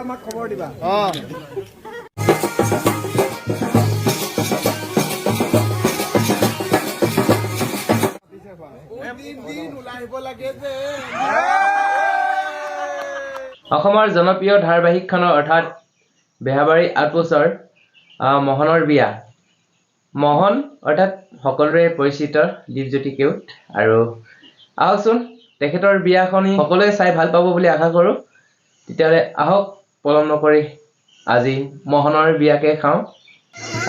আমাক খবৰ দিবা অসমৰ জনপ্ৰিয় ধাৰাবাহিকখনৰ অৰ্থাৎ বেহাবাৰী আউটপোষ্টৰ মোহনৰ বিয়া। মোহন অৰ্থাৎ সকলোৰে পৰিচিত দীপজ্যোতি কেওট আৰু আহকচোন তেখেতৰ বিয়াখনি সকলোৱে চাই ভাল পাব বুলি আশা কৰোঁ। তেতিয়াহ'লে আহক পলম নকৰি আজি মোহনৰ বিয়াকে খাওঁ।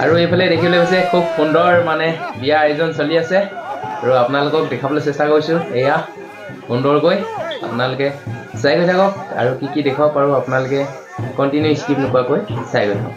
আৰু এইফালে দেখিবলৈ হৈছে খুব সুন্দৰ বিয়া আয়োজন চলি আছে আৰু আপোনালোকক দেখাবলৈ চেষ্টা কৰিছোঁ। এয়া সুন্দৰকৈ আপোনালোকে চাই গৈ থাকক আৰু কি দেখাব পাৰোঁ আপোনালোকে কণ্টিনিউ স্কিপ নোকোৱাকৈ চাই গৈ থাকক।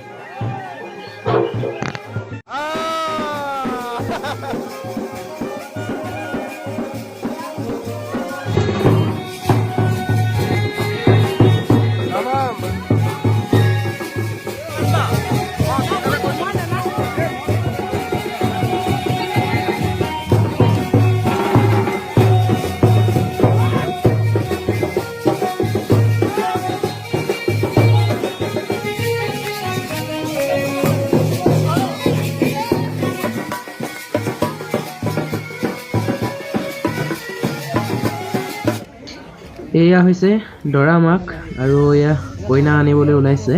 এয়া হৈছে দৰা মাক আৰু এয়া কইনা আনিবলৈ ওলাইছে।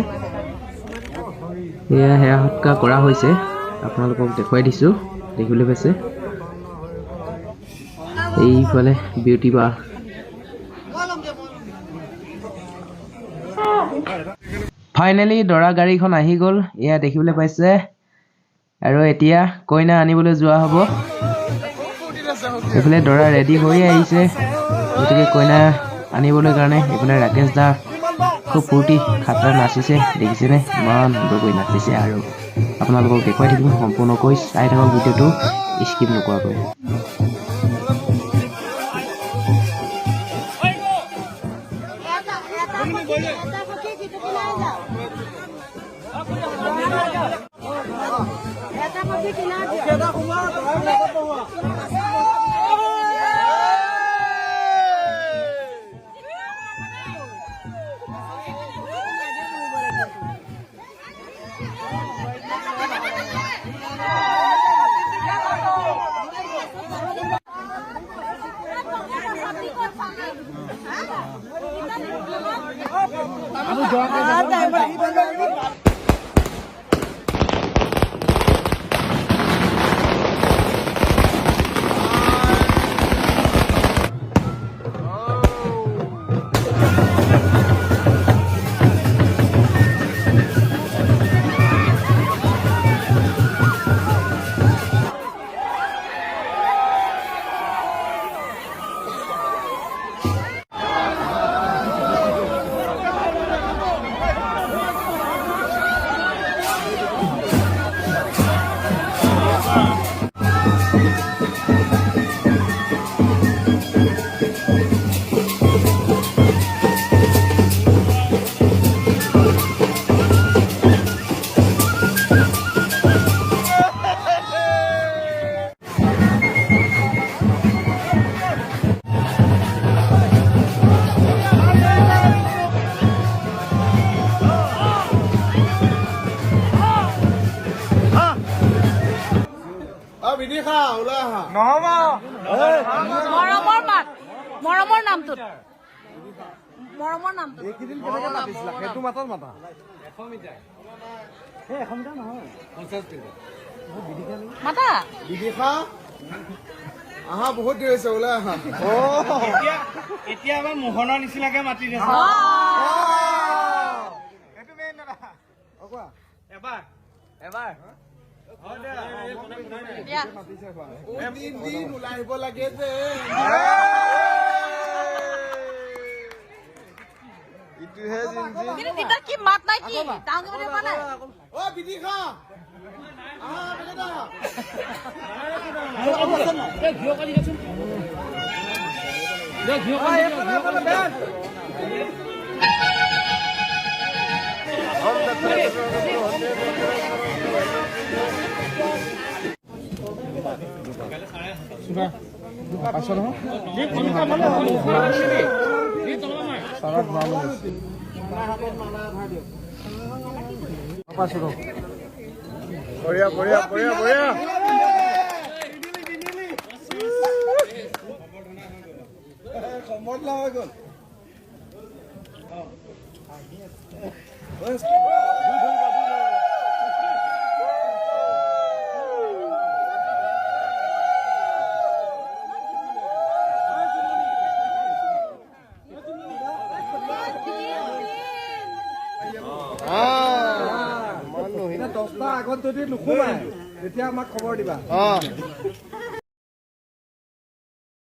এয়া সেয়া সৎকাৰ কৰা হৈছে, আপোনালোকক দেখুৱাই দিছোঁ, দেখিবলৈ পাইছে। এইফালে বিউটি বা ফাইনেলি দৰা গাড়ীখন আহি গ'ল, এয়া দেখিবলৈ পাইছে। আৰু এতিয়া কইনা আনিবলৈ যোৱা হ'ব। এইফালে দৰা ৰেডি হৈ আহিছে, গতিকে কইনা আনিবলৈ কাৰণে এইফালে ৰাকেশ দা খুব ফূৰ্তি খাতৰা নাচিছে, দেখিছেনে ইমান সুন্দৰকৈ নাচিছে। আৰু আপোনালোকক দেখুৱাই থাকিম, সম্পূৰ্ণকৈ চাই থাকক ভিডিঅ'টো স্কিপ নকৰাকৈ। মৰমৰ নামটো এইকেইদিন কেনেকৈ মাতিছিলা? সেইটো মাতৰ মাতা 100 মিটাৰ। 100 মিটাৰ নহয়, 50 মিটাৰ মাতা বিদিশা আহা, বহুত দেৰি হৈছে, ওলাই আহা। এতিয়া আমাৰ মোহনৰ নিচিনাকে মাতি দিছে। এইটো মেইন দাদা। এবাৰ এবাৰ দিন ওলাই আহিব লাগে যে কি মাত নাই কি ডাঙৰ মানে অ বিদিশা বঢ়িয়া বঢ়িয়া বঢ়িয়া বঢ়িয়া সময় হৈ গ'ল দহটা আগত যদি নোসোমাই তেতিয়া আমাক খবৰ দিবা